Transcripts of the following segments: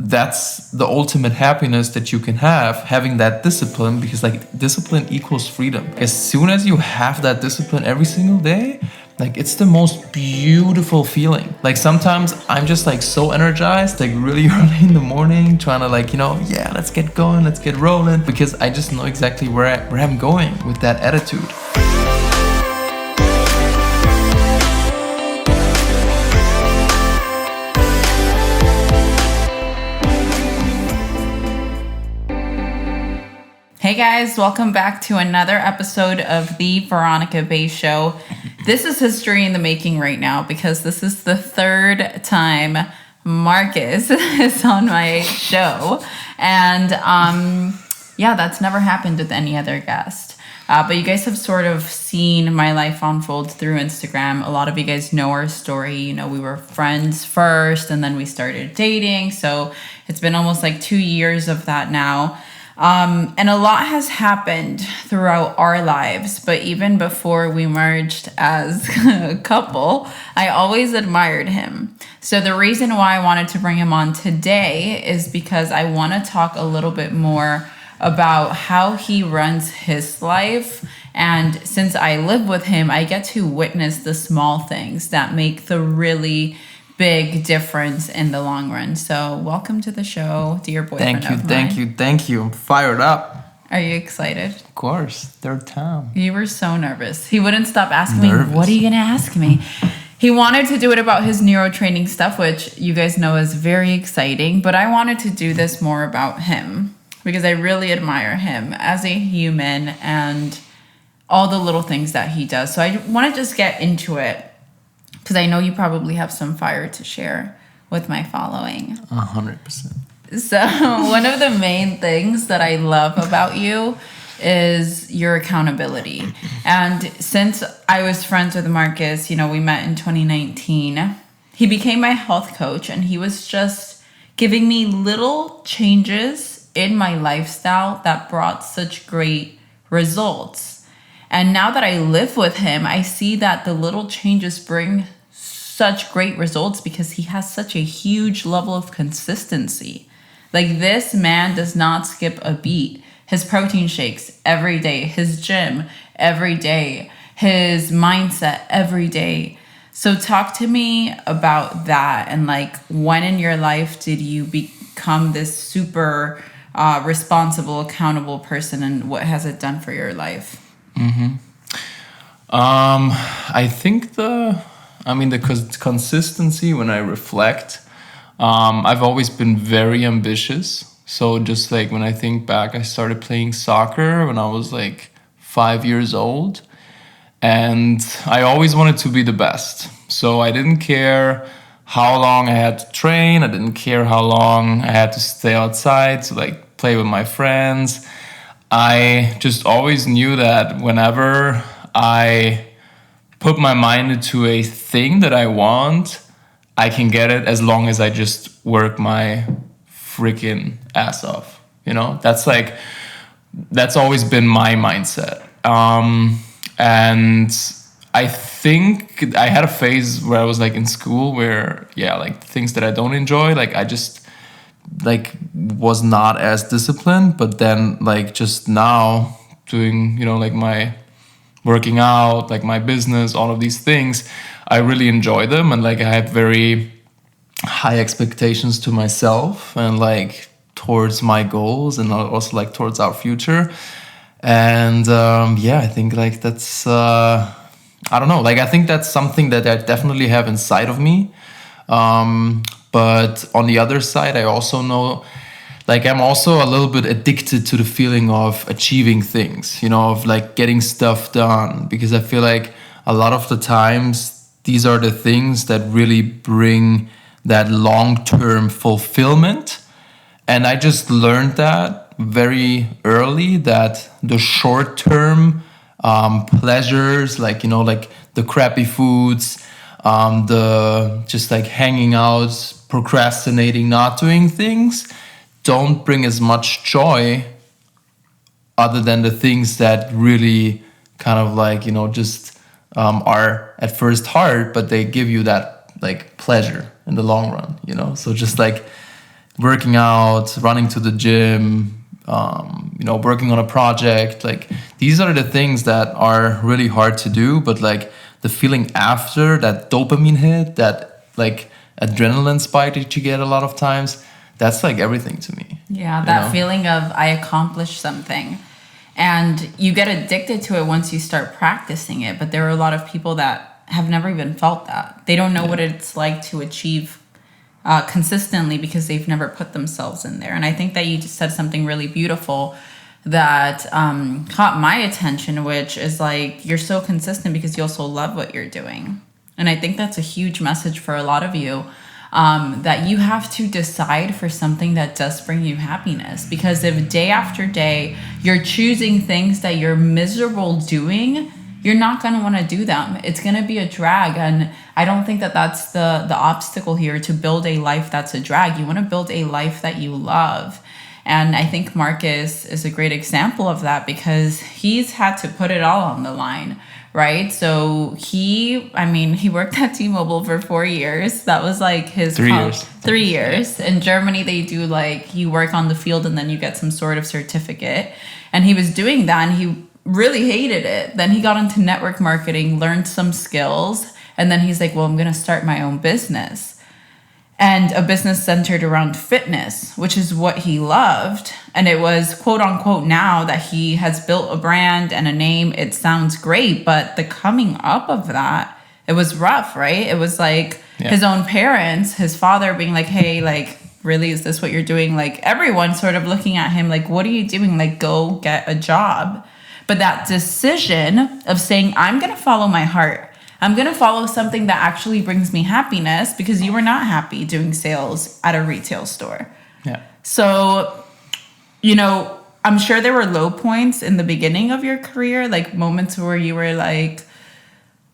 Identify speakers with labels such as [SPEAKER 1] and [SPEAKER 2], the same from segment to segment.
[SPEAKER 1] that's the ultimate happiness that you can have, having that discipline, because like discipline equals freedom. As soon as you have that discipline every single day, like it's the most beautiful feeling. Like sometimes I'm just like so energized, like really early in the morning, trying to like, yeah, let's get going, let's get rolling, because I just know exactly where I'm going with that attitude.
[SPEAKER 2] Hey guys, welcome back to another episode of the Veronica Bay Show. This is history in the making right now because this is the third time Marcus is on my show. And yeah, that's never happened with any other guest. But you guys have sort of seen my life unfold through Instagram. A lot of you guys know our story. We were friends first and then we started dating. So it's been almost like 2 years of that now. And a lot has happened throughout our lives, but even before we merged as a couple, I always admired him. So the reason why I wanted to bring him on today is because I want to talk a little bit more about how he runs his life. And since I live with him, I get to witness the small things that make the really big difference in the long run. So welcome to the show, dear boyfriend of mine.
[SPEAKER 1] Thank you. I'm fired up.
[SPEAKER 2] Are you excited?
[SPEAKER 1] Of course. Third time.
[SPEAKER 2] You were so nervous. He wouldn't stop asking me, what are you going to ask me? He wanted to do it about his neurotraining stuff, which you guys know is very exciting. But I wanted to do this more about him because I really admire him as a human and all the little things that he does. So I want to just get into it, because I know you probably have some fire to share with my following.
[SPEAKER 1] 100%.
[SPEAKER 2] So one of the main things that I love about you is your accountability. And since I was friends with Marcus, we met in 2019, he became my health coach and he was just giving me little changes in my lifestyle that brought such great results. And now that I live with him, I see that the little changes bring such great results because he has such a huge level of consistency. Like, this man does not skip a beat. His protein shakes every day, his gym every day, his mindset every day. So talk to me about that, and like, when in your life did you become this super responsible, accountable person, and what has it done for your life?
[SPEAKER 1] I think the consistency, when I reflect, I've always been very ambitious. So just like when I think back, I started playing soccer when I was like 5 years old, and I always wanted to be the best. So I didn't care how long I had to train. I didn't care how long I had to stay outside to like play with my friends. I just always knew that whenever I put my mind into a thing that I want, I can get it as long as I just work my freaking ass off. That's always been my mindset. And I think I had a phase where I was like in school where, like things that I don't enjoy, like I just like was not as disciplined. But then like just now doing, like my working out, like my business, all of these things, I really enjoy them. And like I have very high expectations to myself and like towards my goals and also like towards our future. And I think like that's, I don't know, like I think that's something that I definitely have inside of me. But on the other side, I also know, like I'm also a little bit addicted to the feeling of achieving things, of like getting stuff done, because I feel like a lot of the times these are the things that really bring that long-term fulfillment. And I just learned that very early, that the short-term pleasures, like, like the crappy foods, the just like hanging out, procrastinating, not doing things, don't bring as much joy other than the things that really kind of like, just are at first hard, but they give you that like pleasure in the long run, So just like working out, running to the gym, working on a project. Like these are the things that are really hard to do, but like the feeling after that dopamine hit, that like adrenaline spike that you get a lot of times, that's like everything to me.
[SPEAKER 2] Yeah, that feeling of I accomplished something. And you get addicted to it once you start practicing it. But there are a lot of people that have never even felt that. They don't know what it's like to achieve consistently because they've never put themselves in there. And I think that you just said something really beautiful that caught my attention, which is like you're so consistent because you also love what you're doing. And I think that's a huge message for a lot of you. That you have to decide for something that does bring you happiness. Because if day after day you're choosing things that you're miserable doing, you're not going to want to do them. It's going to be a drag. And I don't think that that's the obstacle here, to build a life that's a drag. You want to build a life that you love. And I think Marcus is a great example of that because he's had to put it all on the line. Right. So he worked at T-Mobile for 4 years. That was like his
[SPEAKER 1] 3 years.
[SPEAKER 2] 3 years. In Germany, they do like you work on the field and then you get some sort of certificate. And he was doing that and he really hated it. Then he got into network marketing, learned some skills. And then he's like, well, I'm going to start my own business. And a business centered around fitness, which is what he loved. And it was quote unquote, now that he has built a brand and a name, it sounds great. But the coming up of that, it was rough, right? It was like his own parents, his father being like, hey, like, really, is this what you're doing? Like everyone sort of looking at him like, what are you doing? Like, go get a job. But that decision of saying, I'm going to follow my heart. I'm going to follow something that actually brings me happiness, because you were not happy doing sales at a retail store.
[SPEAKER 1] Yeah.
[SPEAKER 2] So, I'm sure there were low points in the beginning of your career, like moments where you were like,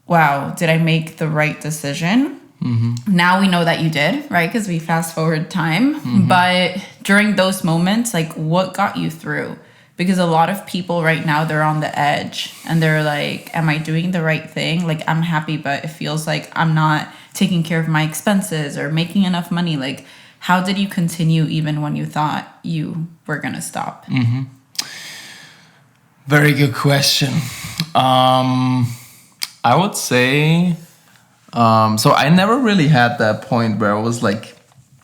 [SPEAKER 2] wow, did I make the right decision? Mm-hmm. Now we know that you did, right? Because we fast forward time. Mm-hmm. But during those moments, like what got you through? Because a lot of people right now, they're on the edge and they're like, am I doing the right thing? Like, I'm happy, but it feels like I'm not taking care of my expenses or making enough money. Like, how did you continue even when you thought you were going to stop?
[SPEAKER 1] Mm-hmm. Very good question. I would say, so I never really had that point where I was like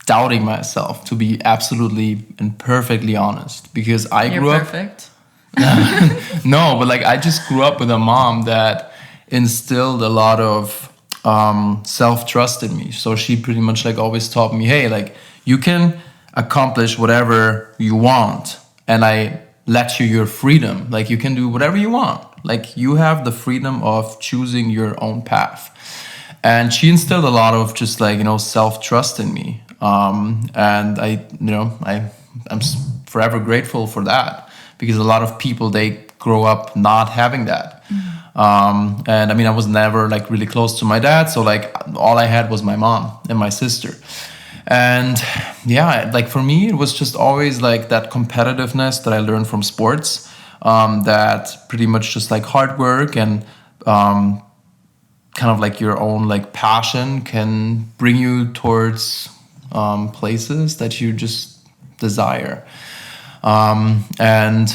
[SPEAKER 1] doubting myself, to be absolutely and perfectly honest, because
[SPEAKER 2] You're
[SPEAKER 1] grew
[SPEAKER 2] perfect.
[SPEAKER 1] up. No, but like I just grew up with a mom that instilled a lot of self-trust in me. So she pretty much like always taught me, hey, like you can accomplish whatever you want, and I let you your freedom. Like you can do whatever you want. Like you have the freedom of choosing your own path. And she instilled a lot of just like, self-trust in me. And I'm forever grateful for that, because a lot of people, they grow up not having that. Mm-hmm. And I mean, I was never like really close to my dad. So like all I had was my mom and my sister. And yeah, like for me, it was just always like that competitiveness that I learned from sports, that pretty much just like hard work and, kind of like your own like passion can bring you towards places that you just desire. And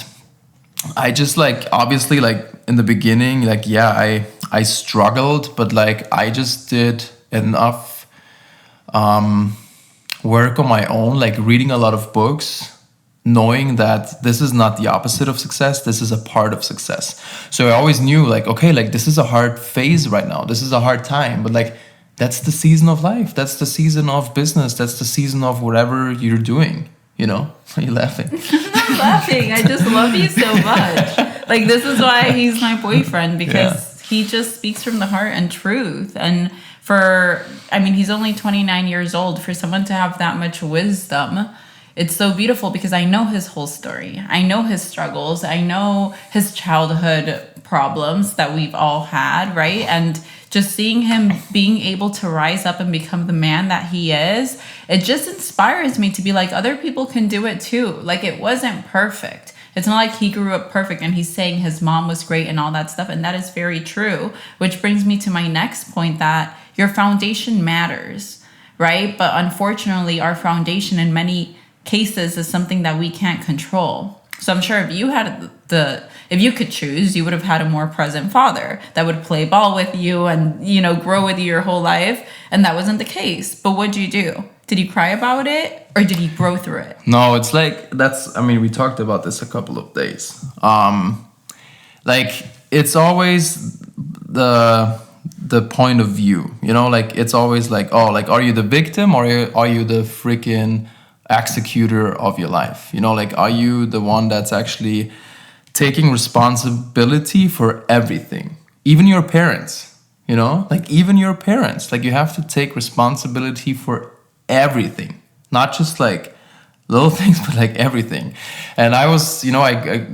[SPEAKER 1] I just like, obviously like in the beginning, like, yeah, I struggled, but like I just did enough work on my own, like reading a lot of books, knowing that this is not the opposite of success, this is a part of success. So I always knew like, okay, like this is a hard phase right now, this is a hard time, but like that's the season of life, that's the season of business, that's the season of whatever you're doing, Are you laughing?
[SPEAKER 2] I'm not laughing, I just love you so much. Like this is why he's my boyfriend, because he just speaks from the heart and truth. And he's only 29 years old. For someone to have that much wisdom, it's so beautiful, because I know his whole story. I know his struggles. I know his childhood problems that we've all had, right? And just seeing him being able to rise up and become the man that he is, it just inspires me to be like, other people can do it too. Like it wasn't perfect. It's not like he grew up perfect and he's saying his mom was great and all that stuff. And that is very true, which brings me to my next point, that your foundation matters. right? But unfortunately, our foundation in many cases is something that we can't control. So I'm sure if you had if you could choose, you would have had a more present father that would play ball with you and, you know, grow with you your whole life. And that wasn't the case. But what'd you do? Did you cry about it or did you grow through it?
[SPEAKER 1] No, it's like, we talked about this a couple of days. Like, it's always the point of view, you know, like, it's always like, oh, like, are you the victim or are you the freaking executor of your life? You know, like, are you the one that's actually taking responsibility for everything? Even your parents, you know, like, even your parents, like, you have to take responsibility for everything, not just like little things, but like everything. And I was, you know, I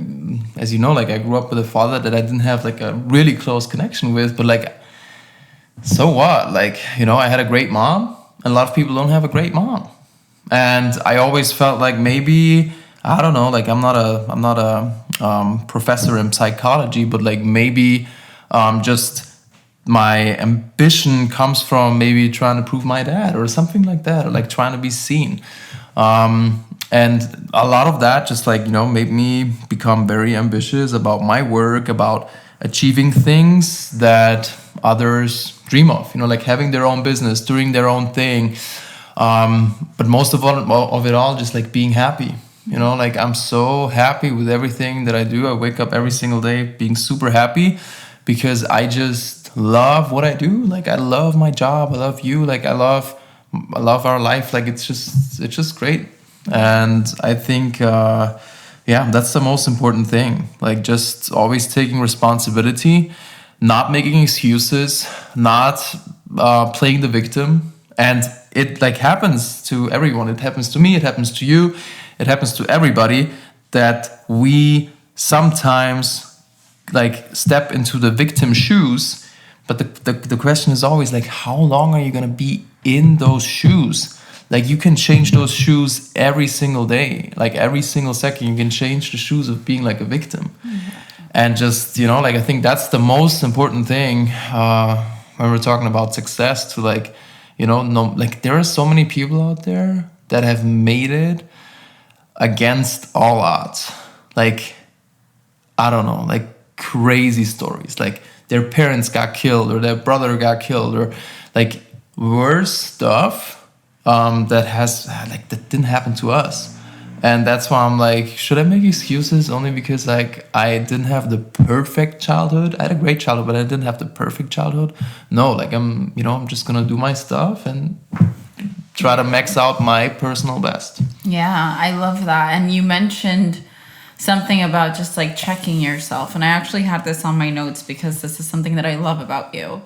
[SPEAKER 1] as you know, like, I grew up with a father that I didn't have like a really close connection with, but like, so what? Like, you know, I had a great mom, and a lot of people don't have a great mom. And I always felt like maybe, I don't know, like, I'm not a professor in psychology, but like, maybe just my ambition comes from maybe trying to prove my dad or something like that, or like trying to be seen. And a lot of that just, like, you know, made me become very ambitious about my work, about achieving things that others dream of, you know, like having their own business, doing their own thing. But most of it all, just like being happy. You know, like, I'm so happy with everything that I do. I wake up every single day being super happy because I just love what I do. Like, I love my job. I love you. Like, I love our life. Like, it's just great. And I think, that's the most important thing. Like, just always taking responsibility, not making excuses, not playing the victim. And it, like, happens to everyone. It happens to me. It happens to you. It happens to everybody that we sometimes, like, step into the victim shoes. But the question is always, like, how long are you going to be in those shoes? Like, you can change those shoes every single day. Like, every single second, you can change the shoes of being like a victim. Mm-hmm. And just, you know, like, I think that's the most important thing when we're talking about success, to, like, you know, like, there are so many people out there that have made it against all odds. Like, I don't know, like, crazy stories. Like, their parents got killed, or their brother got killed, or like worse stuff that didn't happen to us. And that's why I'm like, should I make excuses only because, like, I didn't have the perfect childhood? I had a great childhood, but I didn't have the perfect childhood. No, like, I'm just gonna do my stuff and try to max out my personal best.
[SPEAKER 2] Yeah, I love that. And you mentioned something about just, like, checking yourself. And I actually had this on my notes because this is something that I love about you.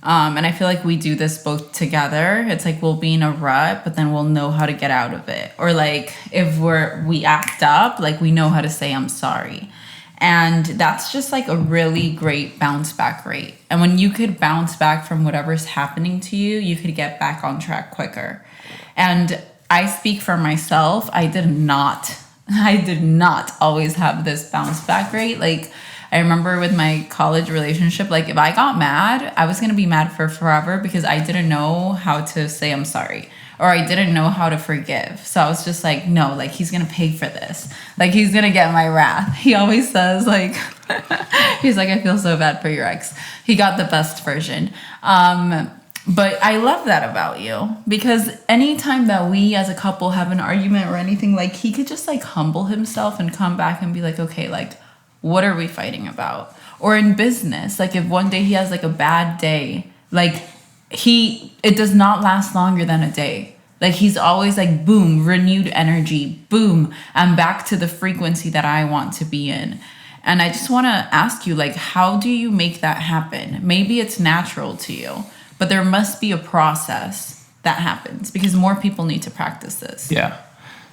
[SPEAKER 2] And I feel like we do this both together. It's like, we'll be in a rut, but then we'll know how to get out of it. Or, like, if we act up, like, we know how to say, I'm sorry. And that's just, like, a really great bounce back rate. And when you could bounce back from whatever's happening to you, you could get back on track quicker. And I speak for myself. I did not always have this bounce back rate. Like, I remember with my college relationship, like, if I got mad, I was going to be mad for forever because I didn't know how to say I'm sorry, or I didn't know how to forgive. So I was just like, no, like, he's going to pay for this. Like, he's going to get my wrath. He always says, like, he's like, I feel so bad for your ex. He got the best version. But I love that about you, because anytime that we as a couple have an argument or anything, like, he could just, like, humble himself and come back and be like, okay, like, what are we fighting about? Or in business, like, if one day he has, like, a bad day, like, it does not last longer than a day. Like, he's always like, boom, renewed energy, boom, I'm back to the frequency that I want to be in. And I just want to ask you, like, how do you make that happen? Maybe it's natural to you, but there must be a process that happens, because more people need to practice this.
[SPEAKER 1] Yeah.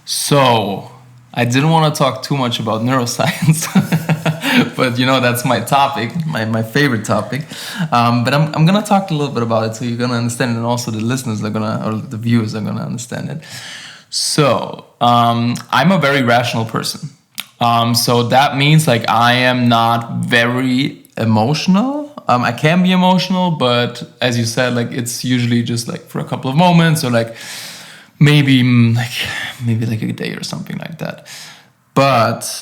[SPEAKER 1] So I didn't want to talk too much about neuroscience, but, you know, that's my topic, my favorite topic. But I'm going to talk a little bit about it so you're going to understand it, and also the listeners or the viewers are going to understand it. So I'm a very rational person. So that means, like, I am not very emotional. I can be emotional, but as you said, like it's usually just like for a couple of moments, or like maybe like a day or something like that. But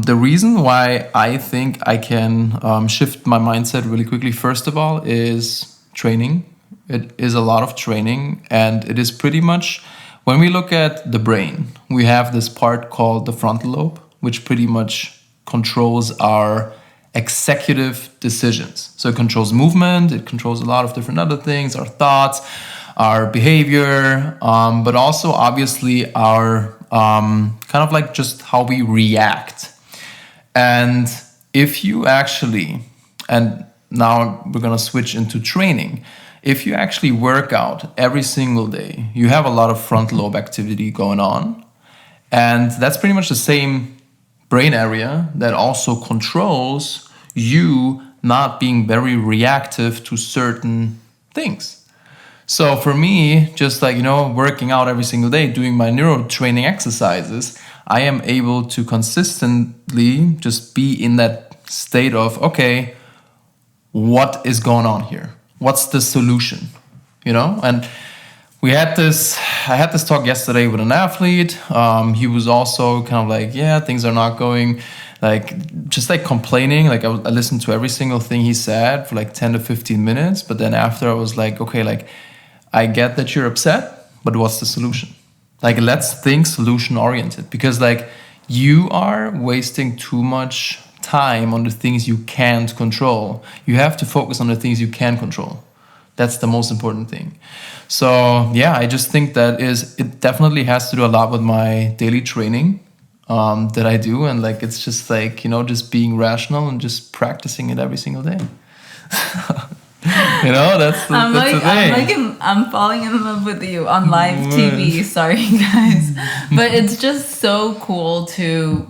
[SPEAKER 1] the reason why I think I can shift my mindset really quickly, first of all, is training. It is a lot of training, and it is pretty much when we look at the brain, we have this part called the frontal lobe, which pretty much controls our executive decisions. So it controls movement, it controls a lot of different other things, our thoughts, our behavior, but also obviously our kind of like just how we react. And if you actually, and now we're gonna switch into training, if you actually work out every single day, you have a lot of frontal lobe activity going on. And that's pretty much the same brain area that also controls you not being very reactive to certain things. So for me, just like, working out every single day, doing my neuro training exercises, I am able to consistently just be in that state of, okay, what is going on here? What's the solution? And I had this talk yesterday with an athlete. He was also kind of like, yeah, things are not going, like, just like complaining. Like I listened to every single thing he said for like 10 to 15 minutes. But then after I was like, okay, like I get that you're upset, but what's the solution? Like, let's think solution oriented, because like you are wasting too much time on the things you can't control. You have to focus on the things you can control. That's the most important thing. So yeah, I just think it definitely has to do a lot with my daily training that I do. And like, it's just like, just being rational and just practicing it every single day. That's the thing.
[SPEAKER 2] I'm falling in love with you on live TV. Sorry, guys. But it's just so cool to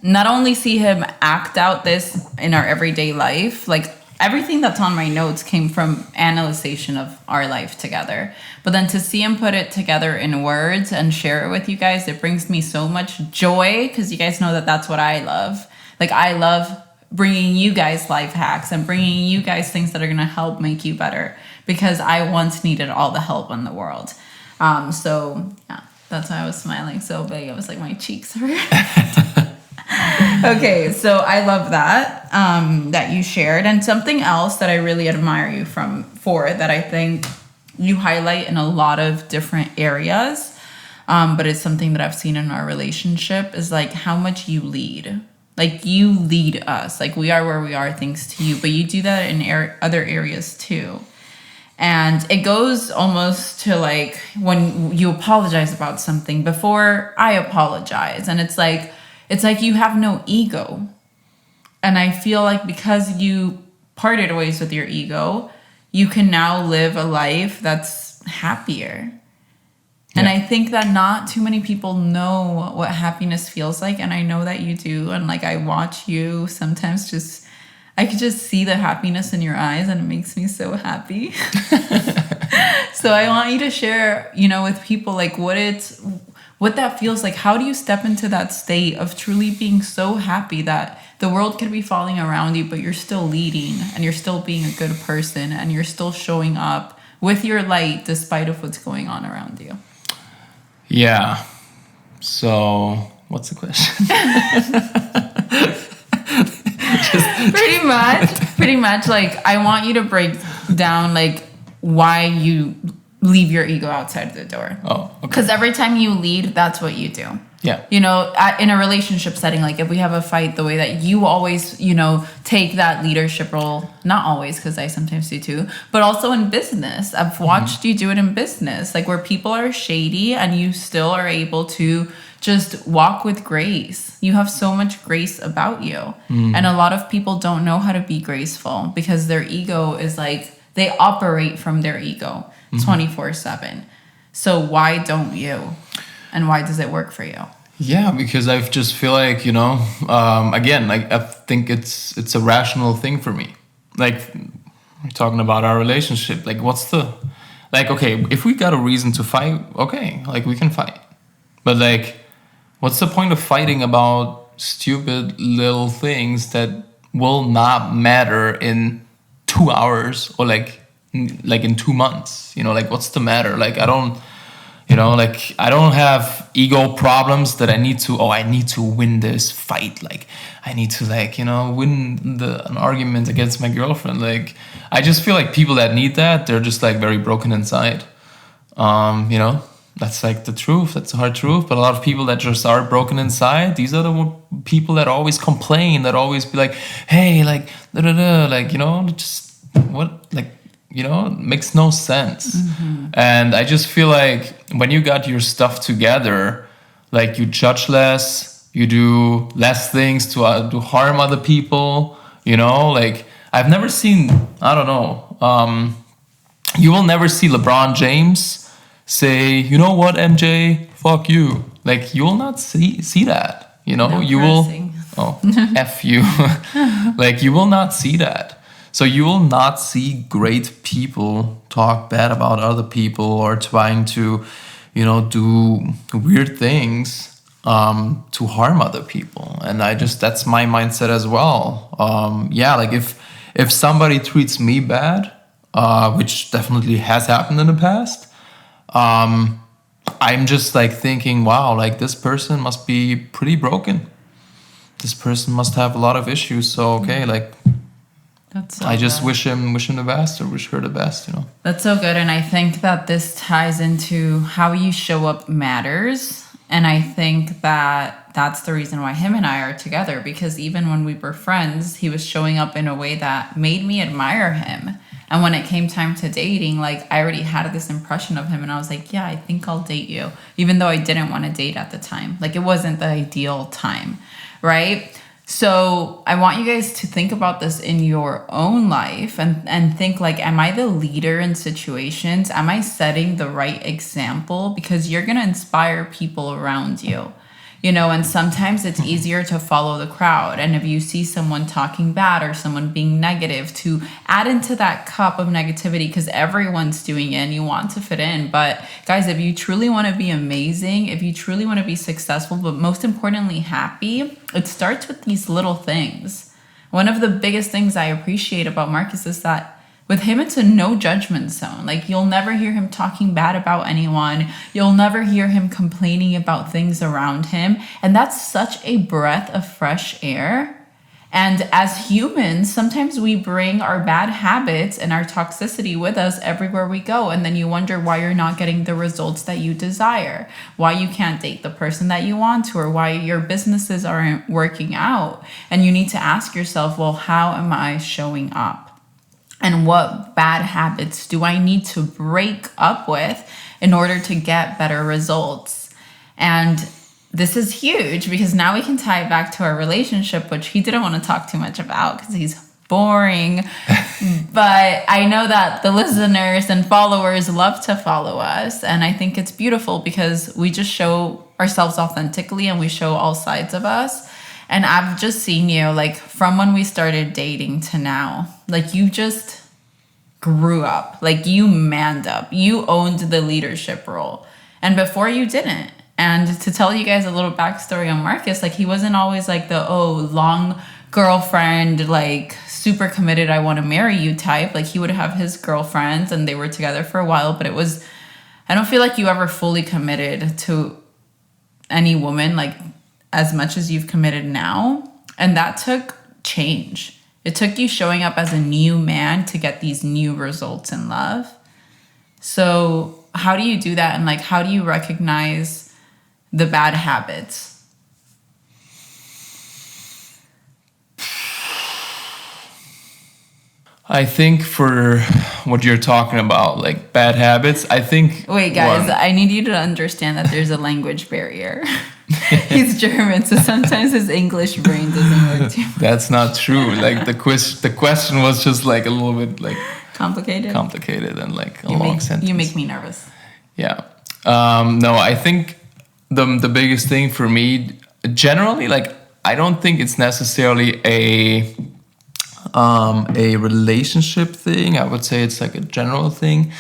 [SPEAKER 2] not only see him act out this in our everyday life, like everything that's on my notes came from analyzation of our life together. But then to see him put it together in words and share it with you guys, it brings me so much joy, because you guys know that that's what I love. Like, I love bringing you guys life hacks and bringing you guys things that are going to help make you better, because I once needed all the help in the world. So yeah, that's why I was smiling so big. I was like, my cheeks hurt. Okay, so I love that that you shared. And something else that I really admire you for that I think you highlight in a lot of different areas, but it's something that I've seen in our relationship, is like how much you lead. Like, you lead us. Like, we are where we are thanks to you, but you do that in other areas too. And it goes almost to like when you apologize about something before I apologize. And it's like you have no ego. And I feel like because you parted ways with your ego, you can now live a life that's happier. Yeah. And I think that not too many people know what happiness feels like. And I know that you do. And like, I watch you sometimes I could just see the happiness in your eyes, and it makes me so happy. So I want you to share, with people like what that feels like. How do you step into that state of truly being so happy that the world could be falling around you, but you're still leading and you're still being a good person and you're still showing up with your light despite of what's going on around you?
[SPEAKER 1] Yeah. So what's the question?
[SPEAKER 2] Pretty much like, I want you to break down like why you leave your ego outside the door.
[SPEAKER 1] Oh, okay.
[SPEAKER 2] Because every time you lead, that's what you do.
[SPEAKER 1] Yeah.
[SPEAKER 2] In a relationship setting, like if we have a fight, the way that you always, take that leadership role, not always, because I sometimes do too, but also in business. I've watched you do it in business, like where people are shady and you still are able to just walk with grace. You have so much grace about you. And a lot of people don't know how to be graceful because their ego is like, they operate from their ego 24/7. So why don't you? And why does it work for you?
[SPEAKER 1] Yeah, because I just feel like, again, like I think it's a rational thing for me. Like, we're talking about our relationship. Like, okay, if we got a reason to fight, okay, like we can fight. But like, what's the point of fighting about stupid little things that will not matter in 2 hours or like in 2 months, you know, like what's the matter? Like I don't, you know, like I don't have ego problems that I need to win this fight. Like I need to, like, you know, win an argument against my girlfriend. Like I just feel like people that need that, they're just like very broken inside. You know, that's like the truth. That's the hard truth. But a lot of people that just are broken inside, these are the people that always complain, that always be like, hey, like, da, da, da, like, you know, just what, like, you know, it makes no sense. And I just feel like when you got your stuff together, like you judge less, you do less things to harm other people, you know, like I've never seen, I don't know, you will never see LeBron James say, you know what, MJ, fuck you. Like you will not see that, you know,
[SPEAKER 2] No
[SPEAKER 1] you
[SPEAKER 2] cursing.
[SPEAKER 1] will, F you. Like you will not see that. So you will not see great people talk bad about other people or trying to, you know, do weird things to harm other people. And that's my mindset as well. Yeah, like if somebody treats me bad, which definitely has happened in the past, I'm just like thinking, wow, like this person must be pretty broken. This person must have a lot of issues. So okay, like
[SPEAKER 2] That's so
[SPEAKER 1] I just
[SPEAKER 2] good.
[SPEAKER 1] wish him the best or wish her the best, you know.
[SPEAKER 2] That's so good. And I think that this ties into how you show up matters. And I think that that's the reason why him and I are together, because even when we were friends, he was showing up in a way that made me admire him. And when it came time to dating, like I already had this impression of him and I was like, yeah, I think I'll date you, even though I didn't want to date at the time. Like it wasn't the ideal time, right? So I want you guys to think about this in your own life and think like, am I the leader in situations? Am I setting the right example? Because you're going to inspire people around you, you know, and sometimes it's easier to follow the crowd. And if you see someone talking bad or someone being negative, to add into that cup of negativity, because everyone's doing it and you want to fit in. But guys, if you truly want to be amazing, if you truly want to be successful, but most importantly, happy, it starts with these little things. One of the biggest things I appreciate about Marcus is that with him, it's a no judgment zone. Like you'll never hear him talking bad about anyone. You'll never hear him complaining about things around him. And that's such a breath of fresh air. And as humans, sometimes we bring our bad habits and our toxicity with us everywhere we go. And then you wonder why you're not getting the results that you desire, why you can't date the person that you want to, or why your businesses aren't working out. And you need to ask yourself, well, how am I showing up? And what bad habits do I need to break up with in order to get better results? And this is huge because now we can tie it back to our relationship, which he didn't want to talk too much about because he's boring. But I know that the listeners and followers love to follow us. And I think it's beautiful because we just show ourselves authentically and we show all sides of us. And I've just seen you, like, from when we started dating to now, like, you just grew up. Like, you manned up. You owned the leadership role. And before you didn't. And to tell you guys a little backstory on Marcus, like, he wasn't always like the, long girlfriend, like, super committed, I want to marry you type. Like, he would have his girlfriends and they were together for a while. But it was, I don't feel like you ever fully committed to any woman, like, as much as you've committed now. And that took change. It took you showing up as a new man to get these new results in love. So how do you do that? And like, how do you recognize the bad habits?
[SPEAKER 1] I think for what you're talking about, like bad habits, I think...
[SPEAKER 2] Wait, guys, I need you to understand that there's a language barrier. He's German, so sometimes his English brain doesn't work too much.
[SPEAKER 1] That's not true. Like the question was just like a little bit like
[SPEAKER 2] complicated
[SPEAKER 1] and like a long sentence.
[SPEAKER 2] You make me nervous.
[SPEAKER 1] Yeah. No, I think the biggest thing for me generally, like, I don't think it's necessarily a relationship thing. I would say it's like a general thing.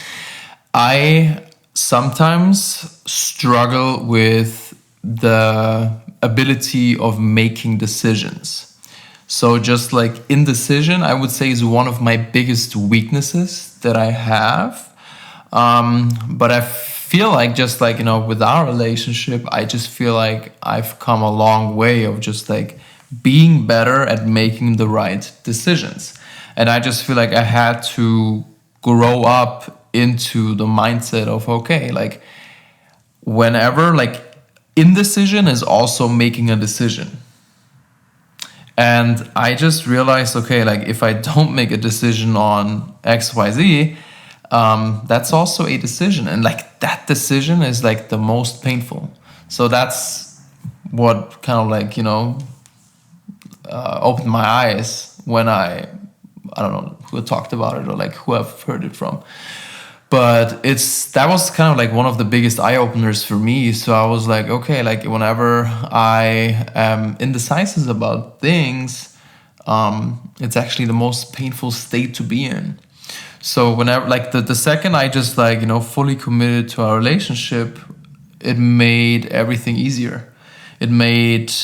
[SPEAKER 1] I sometimes struggle with the ability of making decisions. So just like indecision, I would say, is one of my biggest weaknesses that I have. But I feel like, just like, with our relationship, I just feel like I've come a long way of just like being better at making the right decisions. And I just feel like I had to grow up into the mindset of, okay, like whenever, like, indecision is also making a decision. And I just realized, okay, like if I don't make a decision on XYZ, that's also a decision. And like that decision is like the most painful. So that's what kind of like, opened my eyes when I don't know who talked about it or like who I've heard it from. But that was kind of like one of the biggest eye openers for me. So I was like, okay, like whenever I am indecisive about things, it's actually the most painful state to be in. So whenever, like the second I just like, fully committed to our relationship, it made everything easier. It made,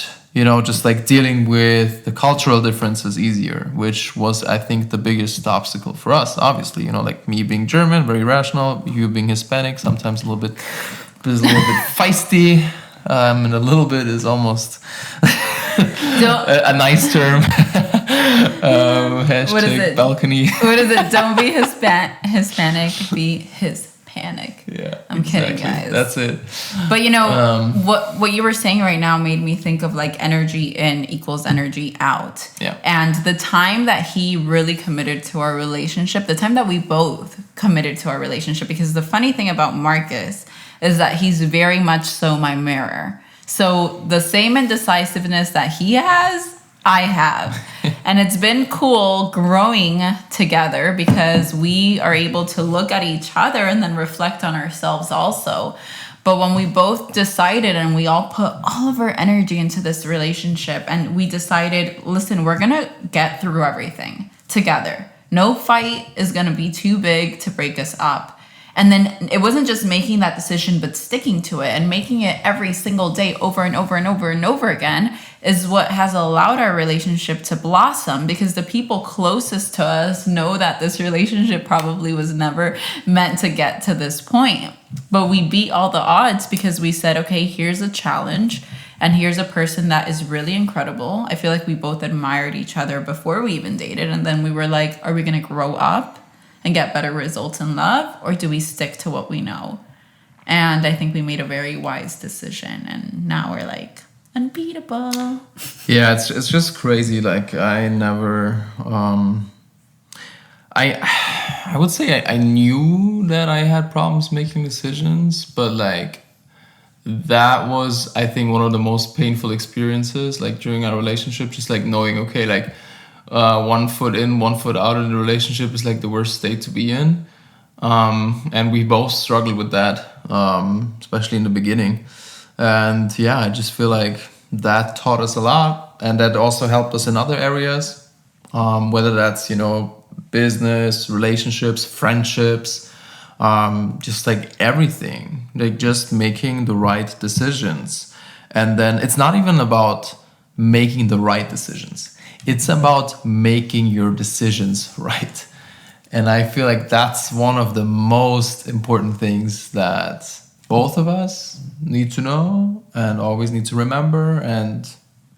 [SPEAKER 1] just like dealing with the cultural differences easier, which was, I think, the biggest obstacle for us. Obviously, like me being German, very rational, you being Hispanic, sometimes a little bit feisty, and a little bit is almost a nice term. Hashtag
[SPEAKER 2] what is it?
[SPEAKER 1] Balcony.
[SPEAKER 2] What is it? Don't be Hispanic, be Hispanic.
[SPEAKER 1] Yeah,
[SPEAKER 2] I'm kidding, guys.
[SPEAKER 1] That's it.
[SPEAKER 2] But what you were saying right now made me think of like energy in equals energy out.
[SPEAKER 1] Yeah.
[SPEAKER 2] And the time that he really committed to our relationship, the time that we both committed to our relationship, because the funny thing about Marcus is that he's very much so my mirror. So the same indecisiveness that he has, I have. And it's been cool growing together because we are able to look at each other and then reflect on ourselves also. But when we both decided and we all put all of our energy into this relationship and we decided, listen, we're going to get through everything together. No fight is going to be too big to break us up. And then it wasn't just making that decision, but sticking to it and making it every single day over and over and over and over again is what has allowed our relationship to blossom, because the people closest to us know that this relationship probably was never meant to get to this point. But we beat all the odds because we said, okay, here's a challenge and here's a person that is really incredible. I feel like we both admired each other before we even dated. And then we were like, are we going to grow up and get better results in love, or do we stick to what we know? And I think we made a very wise decision, and now we're like unbeatable.
[SPEAKER 1] Yeah, it's just crazy. Like I never, I would say I knew that I had problems making decisions, but like that was, I think, one of the most painful experiences like during our relationship. Just like knowing, okay, like 1 foot in, 1 foot out in the relationship is like the worst state to be in. And we both struggled with that, especially in the beginning. And yeah, I just feel like that taught us a lot, and that also helped us in other areas, whether that's, business, relationships, friendships, just like everything, like just making the right decisions. And then it's not even about making the right decisions. It's about making your decisions right. And I feel like that's one of the most important things that both of us need to know and always need to remember, and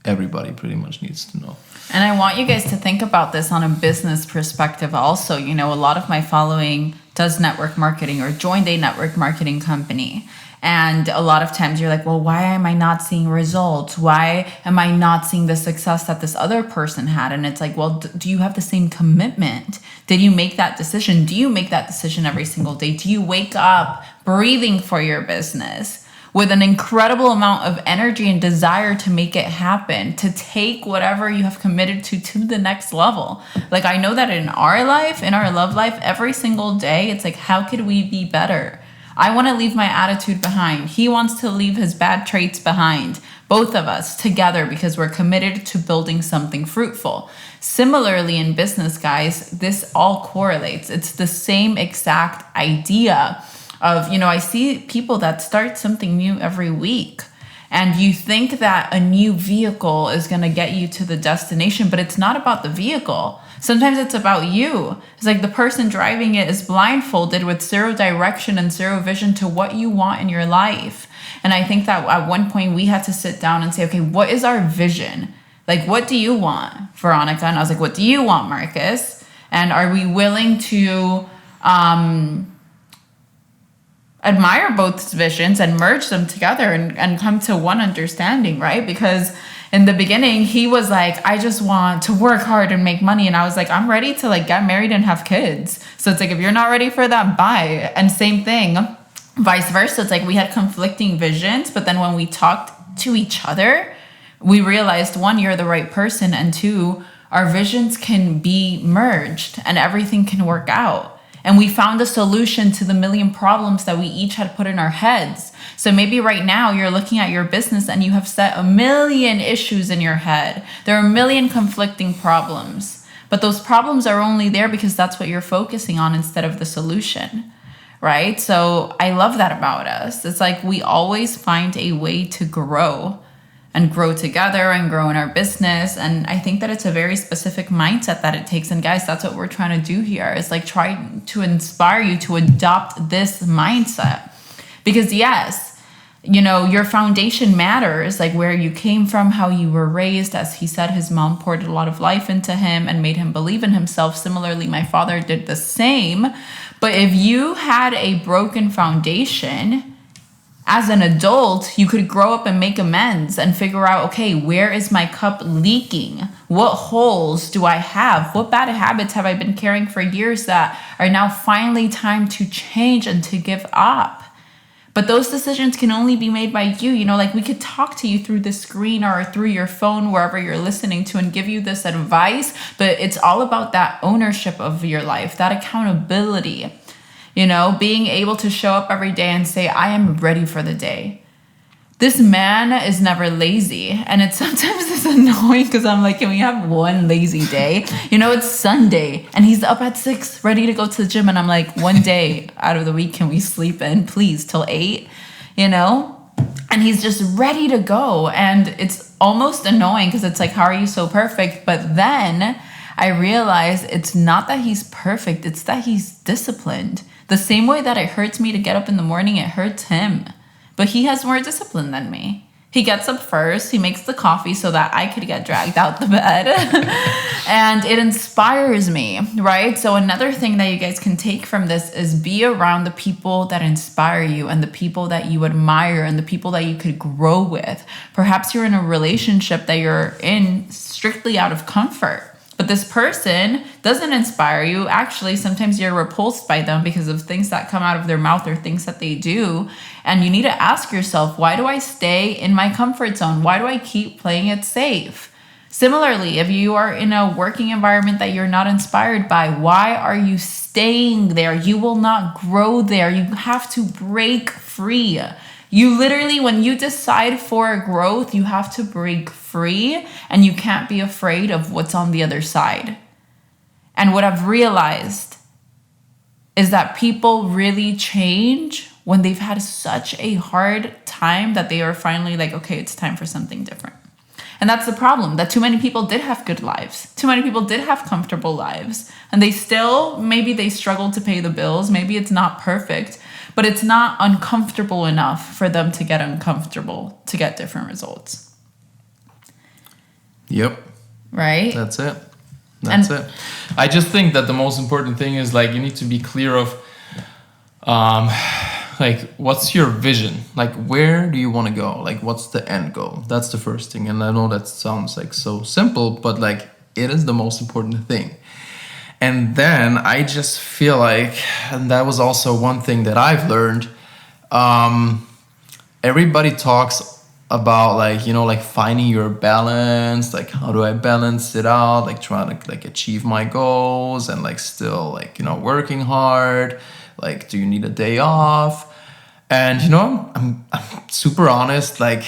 [SPEAKER 1] everybody pretty much needs to know.
[SPEAKER 2] And I want you guys to think about this on a business perspective also. A lot of my following does network marketing or joined a network marketing company. And a lot of times you're like, well, why am I not seeing results? Why am I not seeing the success that this other person had? And it's like, well, do you have the same commitment? Did you make that decision? Do you make that decision every single day? Do you wake up breathing for your business with an incredible amount of energy and desire to make it happen, to take whatever you have committed to the next level? Like, I know that in our life, in our love life, every single day, it's like, how could we be better? I want to leave my attitude behind. He wants to leave his bad traits behind. Both of us together, because we're committed to building something fruitful. Similarly, in business, guys, this all correlates. It's the same exact idea of, I see people that start something new every week. And you think that a new vehicle is going to get you to the destination, but it's not about the vehicle. Sometimes it's about you. It's like the person driving it is blindfolded with zero direction and zero vision to what you want in your life. And I think that at one point we had to sit down and say, okay, what is our vision? Like, what do you want, Veronica? And I was like, what do you want, Marcus? And are we willing to admire both visions and merge them together and come to one understanding, right? Because in the beginning, he was like, I just want to work hard and make money. And I was like, I'm ready to like get married and have kids. So it's like, if you're not ready for that, bye. And same thing, vice versa. It's like we had conflicting visions, but then when we talked to each other, we realized, one, you're the right person, and two, our visions can be merged and everything can work out. And we found a solution to the million problems that we each had put in our heads. So maybe right now you're looking at your business and you have set a million issues in your head. There are a million conflicting problems, but those problems are only there because that's what you're focusing on instead of the solution, right? So I love that about us. It's like we always find a way to grow and grow together and grow in our business. And I think that it's a very specific mindset that it takes. And guys, that's what we're trying to do here, is like try to inspire you to adopt this mindset. Because yes, you know, your foundation matters, like where you came from, how you were raised. As he said, his mom poured a lot of life into him and made him believe in himself. Similarly, my father did the same. But if you had a broken foundation, as an adult, you could grow up and make amends and figure out, okay, where is my cup leaking? What holes do I have? What bad habits have I been carrying for years that are now finally time to change and to give up? But those decisions can only be made by you. You know, like we could talk to you through the screen or through your phone, wherever you're listening to, and give you this advice. But it's all about that ownership of your life, that accountability. You know, being able to show up every day and say, I am ready for the day. This man is never lazy. And it's sometimes annoying because I'm like, can we have one lazy day? You know, it's Sunday and he's up at 6 ready to go to the gym. And I'm like, one day out of the week, can we sleep in, please, till 8, you know? And he's just ready to go. And it's almost annoying because it's like, how are you so perfect? But then I realize it's not that he's perfect. It's that he's disciplined. The same way that it hurts me to get up in the morning, it hurts him. But he has more discipline than me. He gets up first, he makes the coffee so that I could get dragged out the bed. And it inspires me, right? So another thing that you guys can take from this is be around the people that inspire you and the people that you admire and the people that you could grow with. Perhaps you're in a relationship that you're in strictly out of comfort. But this person doesn't inspire you. Actually, sometimes you're repulsed by them because of things that come out of their mouth or things that they do. And you need to ask yourself, why do I stay in my comfort zone? Why do I keep playing it safe? Similarly, if you are in a working environment that you're not inspired by, why are you staying there? You will not grow there. You have to break free. You literally, when you decide for growth, you have to break free and you can't be afraid of what's on the other side. And what I've realized is that people really change when they've had such a hard time that they are finally like, okay, it's time for something different. And that's the problem, that too many people did have good lives. Too many people did have comfortable lives. And they still, maybe they struggle to pay the bills. Maybe it's not perfect, but it's not uncomfortable enough for them to get uncomfortable to get different results.
[SPEAKER 1] Yep.
[SPEAKER 2] Right?
[SPEAKER 1] That's it. That's it. I just think that the most important thing is like you need to be clear of like what's your vision? Like where do you want to go? Like what's the end goal? That's the first thing. And I know that sounds like so simple, but like it is the most important thing. And then I just feel like, and that was also one thing that I've learned, everybody talks about like, you know, like finding your balance, like how do I balance it out, like trying to like achieve my goals and like still like, you know, working hard, like do you need a day off? And, you know, I'm super honest, like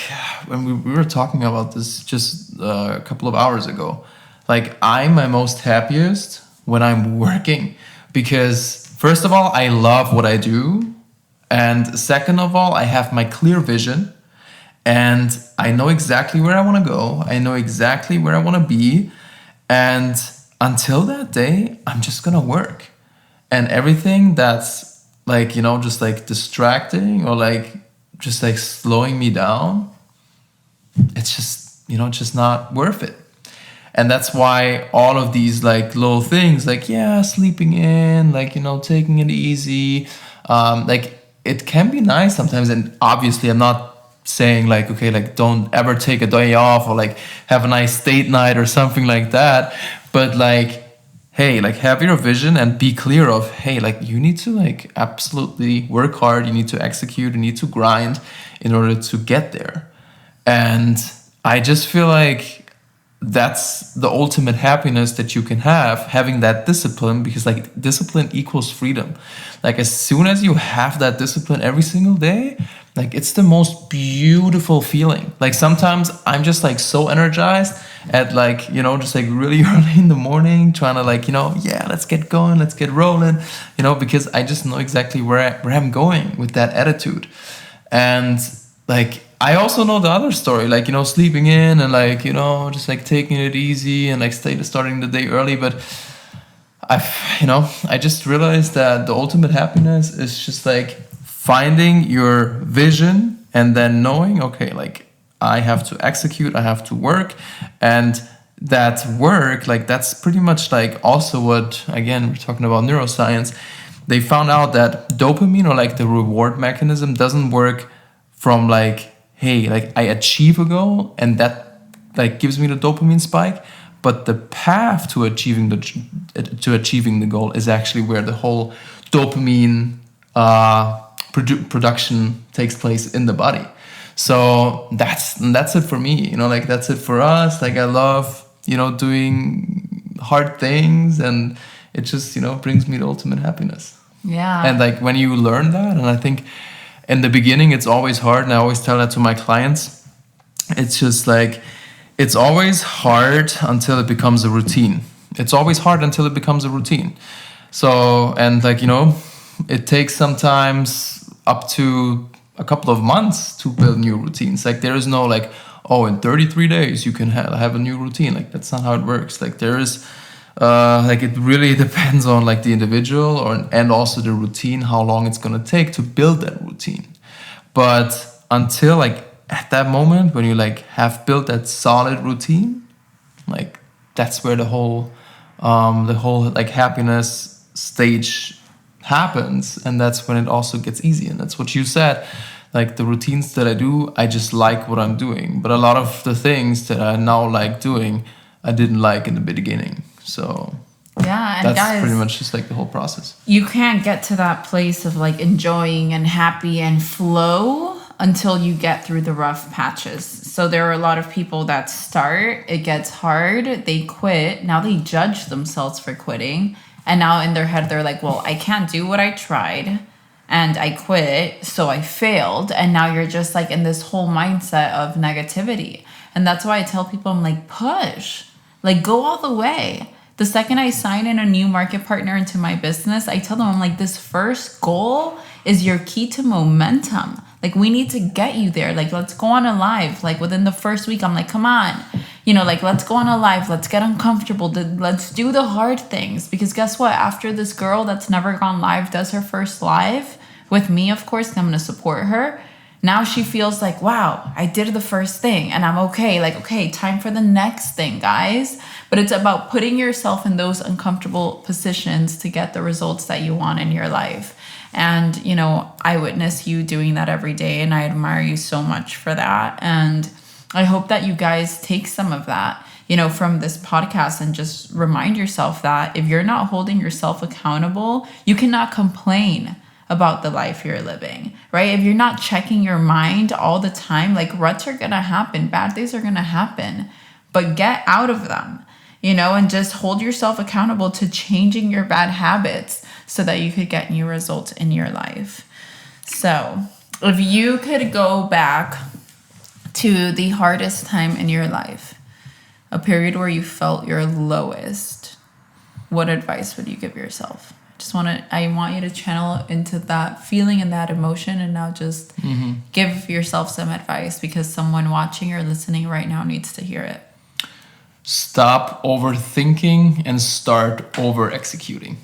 [SPEAKER 1] when we were talking about this just a couple of hours ago, like I'm my most happiest when I'm working, because first of all, I love what I do. And second of all, I have my clear vision. And I know exactly where I want to go. I know exactly where I want to be. And until that day, I'm just going to work. And everything that's like, just like distracting or like just like slowing me down, it's just, it's just not worth it. And that's why all of these like little things, like, sleeping in, like, taking it easy, like it can be nice sometimes. And obviously I'm not saying like, okay, like don't ever take a day off or like have a nice date night or something like that. But like, hey, like have your vision and be clear of, hey, like you need to like absolutely work hard. You need to execute, you need to grind in order to get there. And I just feel like that's the ultimate happiness that you can have, having that discipline, because like discipline equals freedom. Like as soon as you have that discipline every single day, like it's the most beautiful feeling. Like sometimes I'm just like so energized at like, just like really early in the morning, trying to like, let's get going, let's get rolling, because I just know exactly where I'm going with that attitude. And like I also know the other story, like, sleeping in and like, just like taking it easy and like starting the day early. But I just realized that the ultimate happiness is just like finding your vision and then knowing, okay, like I have to execute, I have to work. And that work, like that's pretty much like also what, again, we're talking about neuroscience. They found out that dopamine, or like the reward mechanism, doesn't work from like, hey, like I achieve a goal and that like gives me the dopamine spike, but the path to achieving the goal is actually where the whole dopamine production takes place in the body. So that's it for me, like that's it for us. Like I love, doing hard things, and it just, brings me the ultimate happiness.
[SPEAKER 2] Yeah.
[SPEAKER 1] And like when you learn that, and I think in the beginning it's always hard, and I always tell that to my clients, it's just like it's always hard until it becomes a routine. It's always hard until it becomes a routine. So, and like, it takes sometimes up to a couple of months to build new routines. Like there is no like, oh, in 33 days you can have a new routine. Like that's not how it works. Like there is like it really depends on like the individual and also the routine, how long it's gonna take to build that routine. But until like at that moment when you like have built that solid routine, like that's where the whole like happiness stage happens, and that's when it also gets easy. And that's what you said, like the routines that I do, I just like what I'm doing. But a lot of the things that I now like doing, I didn't like in the beginning. So
[SPEAKER 2] yeah, and
[SPEAKER 1] that's
[SPEAKER 2] guys,
[SPEAKER 1] pretty much just like the whole process.
[SPEAKER 2] You can't get to that place of like enjoying and happy and flow until you get through the rough patches. So there are a lot of people that start, it gets hard, they quit, now they judge themselves for quitting, and now in their head they're like, well, I can't do what I tried and I quit, so I failed. And now you're just like in this whole mindset of negativity. And that's why I tell people, I'm like, push, like go all the way. The second I sign in a new market partner into my business, I tell them, I'm like, this first goal is your key to momentum. Like, we need to get you there. Like, let's go on a live. Like, within the first week, I'm like, come on. Like, let's go on a live. Let's get uncomfortable. Let's do the hard things. Because guess what? After this girl that's never gone live does her first live, with me, of course, I'm going to support her. Now she feels like, wow, I did the first thing and I'm okay. Like, okay, time for the next thing, guys. But it's about putting yourself in those uncomfortable positions to get the results that you want in your life. And, I witness you doing that every day, and I admire you so much for that. And I hope that you guys take some of that, from this podcast, and just remind yourself that if you're not holding yourself accountable, you cannot complain about the life you're living, right? If you're not checking your mind all the time, like ruts are gonna happen, bad days are gonna happen, but get out of them, and just hold yourself accountable to changing your bad habits so that you could get new results in your life. So if you could go back to the hardest time in your life, a period where you felt your lowest, what advice would you give yourself I want you to channel into that feeling and that emotion, and now just give yourself some advice, because someone watching or listening right now needs to hear it.
[SPEAKER 1] Stop overthinking and start over executing.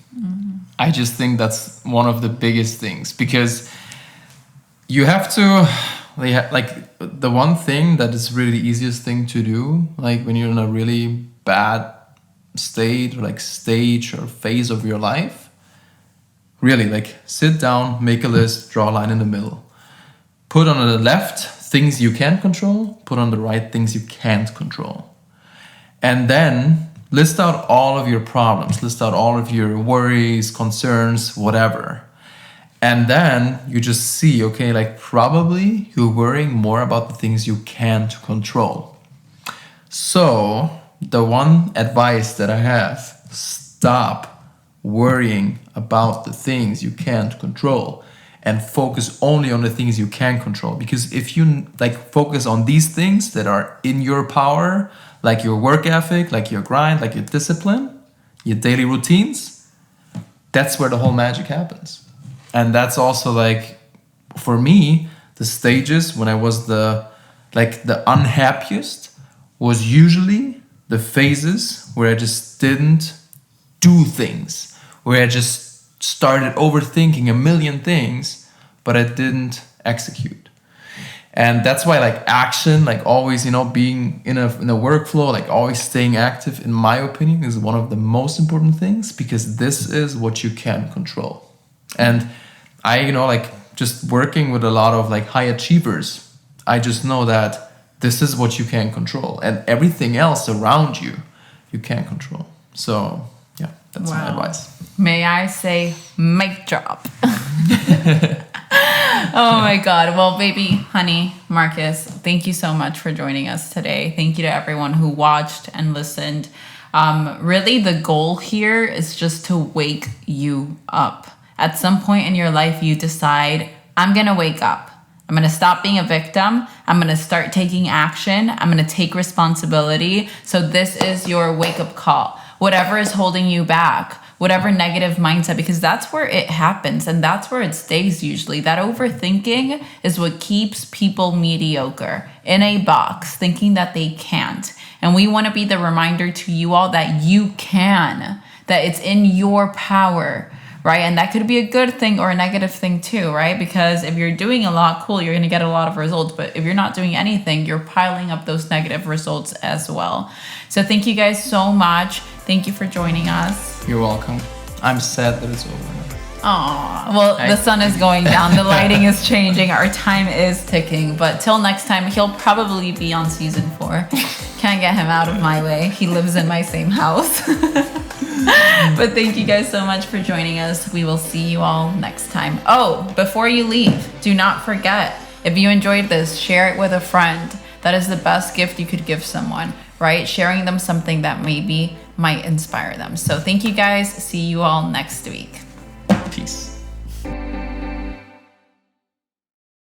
[SPEAKER 1] I just think that's one of the biggest things, because you have to, like, the one thing that is really the easiest thing to do, like when you're in a really bad state or like stage or phase of your life, really, like, sit down, make a list, draw a line in the middle, put on the left things you can control, put on the right things you can't control. And then list out all of your problems, list out all of your worries, concerns, whatever. And then you just see, okay, like probably you're worrying more about the things you can't control. So the one advice that I have, stop worrying about the things you can't control and focus only on the things you can control. Because if you like focus on these things that are in your power, like your work ethic, like your grind, like your discipline, your daily routines, that's where the whole magic happens. And that's also like, for me, the stages when I was the unhappiest was usually the phases where I just didn't do things, where I just started overthinking a million things, but I didn't execute. And that's why like action, like always, being in a workflow, like always staying active, in my opinion, is one of the most important things, because this is what you can control. And I, like just working with a lot of like high achievers, I just know that this is what you can control, and everything else around you, you can't control. So yeah, that's my advice.
[SPEAKER 2] May I say, mic drop. Oh my God. Well, baby, honey, Marcus, thank you so much for joining us today. Thank you to everyone who watched and listened. Really, the goal here is just to wake you up. At some point in your life, you decide, I'm going to wake up. I'm going to stop being a victim. I'm going to start taking action. I'm going to take responsibility. So this is your wake-up call. Whatever is holding you back, whatever negative mindset, because that's where it happens and that's where it stays usually. That overthinking is what keeps people mediocre in a box, thinking that they can't. And we want to be the reminder to you all that you can, that it's in your power, right? And that could be a good thing or a negative thing too, right? Because if you're doing a lot, cool, you're going to get a lot of results. But if you're not doing anything, you're piling up those negative results as well. So thank you guys so much. Thank you for joining us.
[SPEAKER 1] You're welcome. I'm sad that it's over now.
[SPEAKER 2] Aw, well, the sun is going down. The lighting is changing. Our time is ticking. But till next time, he'll probably be on season 4. Can't get him out of my way. He lives in my same house. But thank you guys so much for joining us. We will see you all next time. Oh, before you leave, do not forget, if you enjoyed this, share it with a friend. That is the best gift you could give someone, right? Sharing them something that maybe might inspire them. So thank you guys. See you all next week.
[SPEAKER 1] Peace.